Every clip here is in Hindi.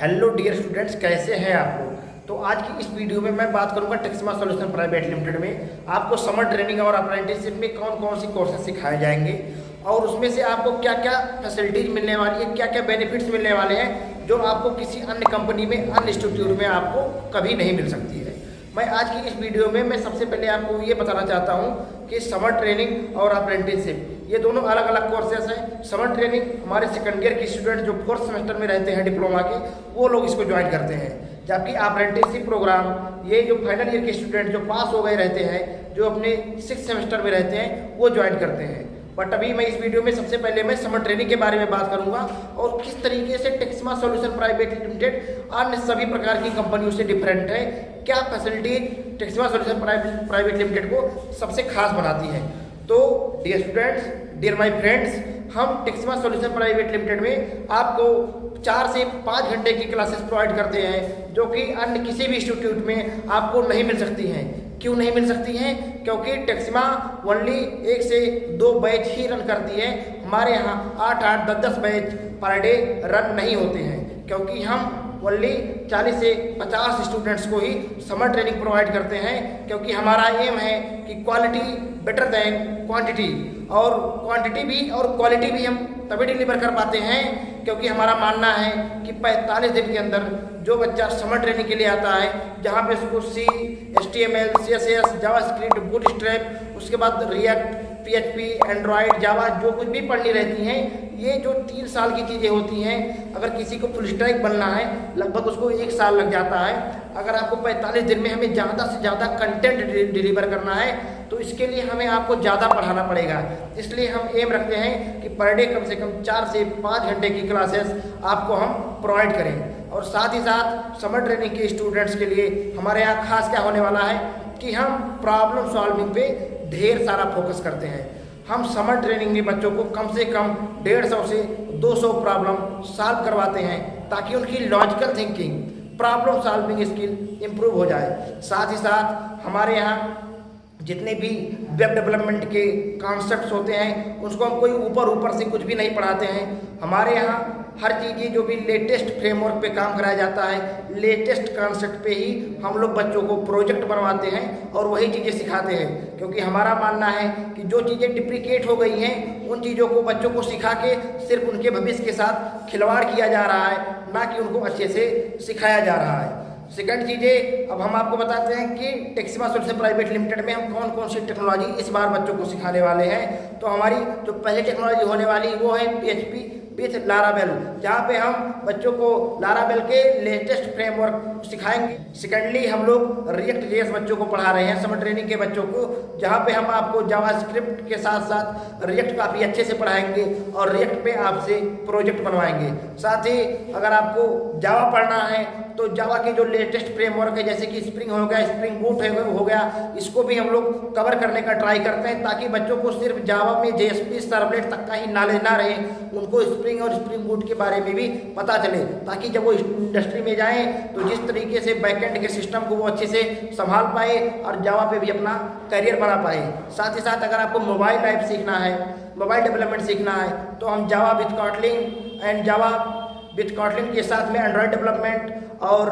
हेलो डियर स्टूडेंट्स, कैसे हैं आप लोग। तो आज की इस वीडियो में मैं बात करूंगा टेक्समा सॉल्यूशन प्राइवेट लिमिटेड में आपको समर ट्रेनिंग और अप्रेंटिसशिप में कौन कौन सी कोर्सेज सिखाए जाएंगे और उसमें से आपको क्या क्या फैसिलिटीज मिलने वाली है, क्या क्या बेनिफिट्स मिलने वाले हैं जो आपको किसी अन्य कंपनी में, अन्य इंस्टीट्यूट में आपको कभी नहीं मिल सकती है। मैं आज की इस वीडियो में सबसे पहले आपको ये बताना चाहता हूँ कि समर ट्रेनिंग और अप्रेंटिसशिप ये दोनों अलग अलग कोर्सेस हैं। समर ट्रेनिंग हमारे सेकंड ईयर के स्टूडेंट जो 4th सेमेस्टर में रहते हैं डिप्लोमा के, वो लोग इसको ज्वाइन करते हैं। जबकि अप्रेंटिसशिप प्रोग्राम ये जो फाइनल ईयर के स्टूडेंट जो पास हो गए रहते हैं, जो अपने 6th सेमेस्टर में रहते हैं, वो ज्वाइन करते हैं। बट अभी मैं इस वीडियो में सबसे पहले मैं समर ट्रेनिंग के बारे में बात करूंगा और किस तरीके से टेक्समा सॉल्यूशन प्राइवेट लिमिटेड अन्य सभी प्रकार की कंपनियों से डिफरेंट है, क्या facility Texma solution private limited को सबसे खास बनाती है। तो dear students, dear my friends, हम टेक्समा सॉल्यूशन प्राइवेट लिमिटेड में आपको 4 से 5 घंटे की क्लासेस प्रोवाइड करते हैं जो कि अन्य किसी भी इंस्टीट्यूट में आपको नहीं मिल सकती हैं। क्यों नहीं मिल सकती हैं? क्योंकि टेक्समा ओनली 1 से 2 बैच ही रन करती है। हमारे यहाँ 8-8, 10-10 बैच पर डे रन नहीं होते हैं, क्योंकि हम ओनली 40 से 50 स्टूडेंट्स को ही समर ट्रेनिंग प्रोवाइड करते हैं। क्योंकि हमारा एम है कि क्वालिटी बेटर देन क्वांटिटी, और क्वांटिटी भी और क्वालिटी भी हम तभी डिलीवर कर पाते हैं क्योंकि हमारा मानना है कि 45 दिन के अंदर जो बच्चा समर ट्रेनिंग के लिए आता है, जहाँ पे उसको C, HTML, CSS, JavaScript, bootstrap, उसके बाद रिएक्ट, PHP, एंड्रॉयड, जावा जो कुछ भी पढ़नी रहती हैं, ये जो 3 साल की चीज़ें होती हैं, अगर किसी को फुल स्टैक बनना है लगभग उसको 1 साल लग जाता है। अगर आपको 45 दिन में हमें ज़्यादा से ज़्यादा कंटेंट डिलीवर करना है तो इसके लिए हमें आपको ज़्यादा पढ़ाना पड़ेगा। इसलिए हम एम रखते हैं कि पर डे कम से कम 4 से 5 घंटे की क्लासेस आपको हम प्रोवाइड करें। और साथ ही साथ समर ट्रेनिंग के स्टूडेंट्स के लिए हमारे यहाँ खास क्या होने वाला है कि हम प्रॉब्लम सॉल्विंग पे ढेर सारा फोकस करते हैं। हम समर ट्रेनिंग में बच्चों को कम से कम 150 से 200 प्रॉब्लम सॉल्व करवाते हैं ताकि उनकी logical thinking, problem solving skill improve हो जाए। साथ ही साथ हमारे यहाँ जितने भी वेब डेवलपमेंट के कॉन्सेप्ट्स होते हैं उसको हम कोई ऊपर से कुछ भी नहीं पढ़ाते हैं। हमारे यहाँ हर चीज़ जो भी लेटेस्ट फ्रेमवर्क पे काम कराया जाता है, लेटेस्ट कॉन्सेप्ट पे ही हम लोग बच्चों को प्रोजेक्ट बनवाते हैं और वही चीज़ें सिखाते हैं। क्योंकि हमारा मानना है कि जो चीज़ें डिप्रिकेट हो गई हैं उन चीज़ों को बच्चों को सिखा के सिर्फ उनके भविष्य के साथ खिलवाड़ किया जा रहा है, ना कि उनको अच्छे से सिखाया जा रहा है। सेकंड चीज़ें अब हम आपको बताते हैं कि टेक्समा सॉल्यूशन प्राइवेट लिमिटेड में हम कौन कौन सी टेक्नोलॉजी इस बार बच्चों को सिखाने वाले हैं। तो हमारी जो पहली टेक्नोलॉजी होने वाली वो है PHP विथ लारावेल, जहाँ पे हम बच्चों को लारावेल के लेटेस्ट फ्रेमवर्क सिखाएंगे। सेकेंडली हम लोग रिएक्ट जेएस बच्चों को पढ़ा रहे हैं, समर ट्रेनिंग के बच्चों को, जहाँ पे हम आपको जावास्क्रिप्ट के साथ साथ रिएक्ट काफ़ी अच्छे से पढ़ाएंगे और रिएक्ट पे आपसे प्रोजेक्ट बनवाएंगे। साथ ही अगर आपको जावा पढ़ना है तो जावा के जो लेटेस्ट फ्रेमवर्क है जैसे कि स्प्रिंग हो गया, स्प्रिंग बूट हो गया, इसको भी हम लोग कवर करने का ट्राई करते हैं ताकि बच्चों को सिर्फ जावा में JSP सर्वलेट तक का ही नॉलेज ना रहे, उनको स्प्रिंग और स्प्रिंग बूट के बारे में भी पता चले, ताकि जब वो इंडस्ट्री में जाएं तो जिस तरीके से बैकएंड के सिस्टम को वो अच्छे से संभाल पाए और जावा पे भी अपना करियर बना पाए। साथ ही साथ अगर आपको मोबाइल ऐप सीखना है, मोबाइल डेवलपमेंट सीखना है, तो हम Java with Kotlin and Java with Kotlin के साथ में एंड्रॉयड डेवलपमेंट, और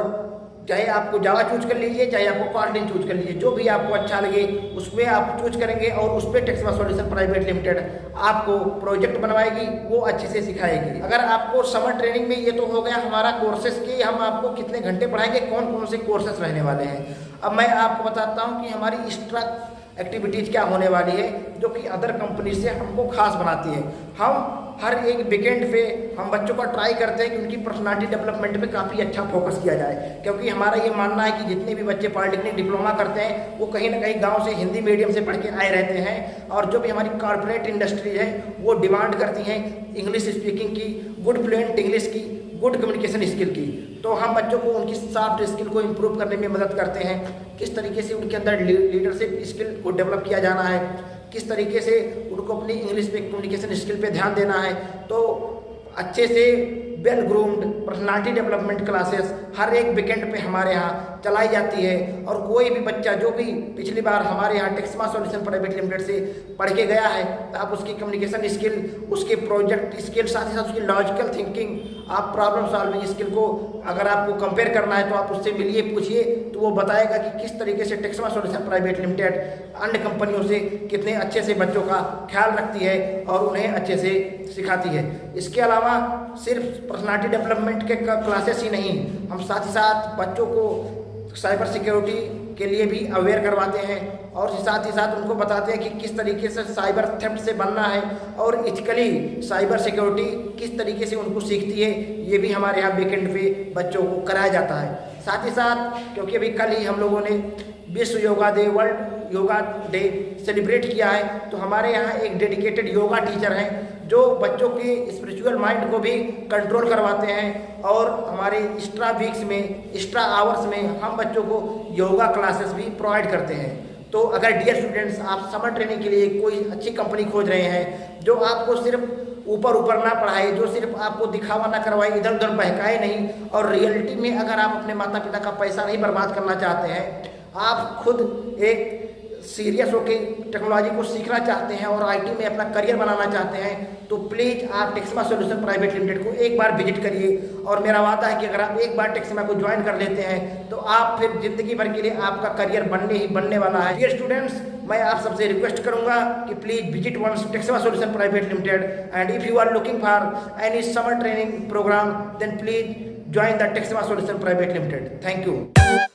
चाहे आपको जावा चूज कर लीजिए, चाहे आपको कॉटलिन चूज कर लीजिए, जो भी आपको अच्छा लगे उसमें आप चूज करेंगे और उस पर टेक्समा सॉल्यूशन प्राइवेट लिमिटेड आपको प्रोजेक्ट बनवाएगी, वो अच्छे से सिखाएगी। अगर आपको समर ट्रेनिंग में ये तो हो गया हमारा कोर्सेज की हम आपको कितने घंटे पढ़ाएंगे, कौन कौन से कोर्सेज रहने वाले हैं। अब मैं आपको बताता हूँ कि हमारी एक्स्ट्रा एक्टिविटीज़ क्या होने वाली है जो कि अदर कंपनी से हमको खास बनाती है। हम हर एक वीकेंड पे हम बच्चों का ट्राई करते हैं कि उनकी पर्सनालिटी डेवलपमेंट पे काफ़ी अच्छा फोकस किया जाए। क्योंकि हमारा ये मानना है कि जितने भी बच्चे पॉलिटेक्निक डिप्लोमा करते हैं वो कहीं ना कहीं गांव से हिंदी मीडियम से पढ़ के आए रहते हैं, और जो भी हमारी कॉर्पोरेट इंडस्ट्री है वो डिमांड करती हैं इंग्लिश स्पीकिंग की, गुड फ्लुएंट इंग्लिश की, गुड कम्युनिकेशन स्किल की। तो हम बच्चों को उनकी सॉफ्ट स्किल को इम्प्रूव करने में मदद करते हैं, किस तरीके से उनके अंदर लीडरशिप स्किल को डेवलप किया जाना है, किस तरीके से उनको अपनी इंग्लिश पे कम्युनिकेशन स्किल पे ध्यान देना है। तो अच्छे से well groomed personality development classes हर एक वीकेंड पे हमारे यहाँ चलाई जाती है। और कोई भी बच्चा जो भी पिछली बार हमारे यहाँ टेक्समा सॉल्यूशन प्राइवेट लिमिटेड से पढ़ के गया है, तो आप उसकी कम्युनिकेशन स्किल, उसके प्रोजेक्ट स्किल, साथ ही साथ उसकी लॉजिकल थिंकिंग, आप प्रॉब्लम सॉल्विंग स्किल को अगर आपको कंपेयर करना है तो आप उससे मिलिए, पूछिए, तो वो बताएगा कि किस तरीके से टेक्समा सॉल्यूशन प्राइवेट लिमिटेड अन्य कंपनियों से कितने अच्छे से बच्चों का ख्याल रखती है और उन्हें अच्छे से सिखाती है। इसके अलावा सिर्फ पर्सनालिटी डेवलपमेंट के क्लासेस ही नहीं, हम साथ ही साथ बच्चों को साइबर सिक्योरिटी के लिए भी अवेयर करवाते हैं और साथ ही साथ उनको बताते हैं कि किस तरीके से साइबर थेफ्ट से बनना है और इथिकली साइबर सिक्योरिटी किस तरीके से उनको सीखती है, ये भी हमारे यहाँ वीकेंड पे बच्चों को कराया जाता है। साथ ही साथ क्योंकि अभी कल ही हम लोगों ने विश्व yoga day, world yoga day celebrate किया है, तो हमारे यहाँ एक डेडिकेटेड योगा टीचर हैं जो बच्चों के स्पिरिचुअल माइंड को भी कंट्रोल करवाते हैं और हमारे एक्स्ट्रा वीक्स में, एक्स्ट्रा आवर्स में हम बच्चों को योगा क्लासेस भी प्रोवाइड करते हैं। तो अगर डियर स्टूडेंट्स, आप समर ट्रेनिंग के लिए कोई अच्छी कंपनी खोज रहे हैं जो आपको सिर्फ ऊपर ऊपर ना पढ़ाए, जो सिर्फ आपको दिखावा ना करवाए, इधर उधर बहकाए नहीं, और रियलिटी में अगर आप अपने माता पिता का पैसा नहीं बर्बाद करना चाहते हैं, आप खुद एक सीरियस होकर टेक्नोलॉजी को सीखना चाहते हैं और आईटी में अपना करियर बनाना चाहते हैं, तो प्लीज़ आप टेक्समा सॉल्यूशन प्राइवेट लिमिटेड को एक बार विजिट करिए। और मेरा वादा है कि अगर आप एक बार टेक्समा को ज्वाइन कर लेते हैं तो आप फिर जिंदगी भर के लिए आपका करियर बनने वाला है। डियर स्टूडेंट्स, मैं आप सबसे रिक्वेस्ट करूंगा कि please visit once Texma solution private limited, and if you are looking for any summer training program then please join the Texma solution private limited. Thank you.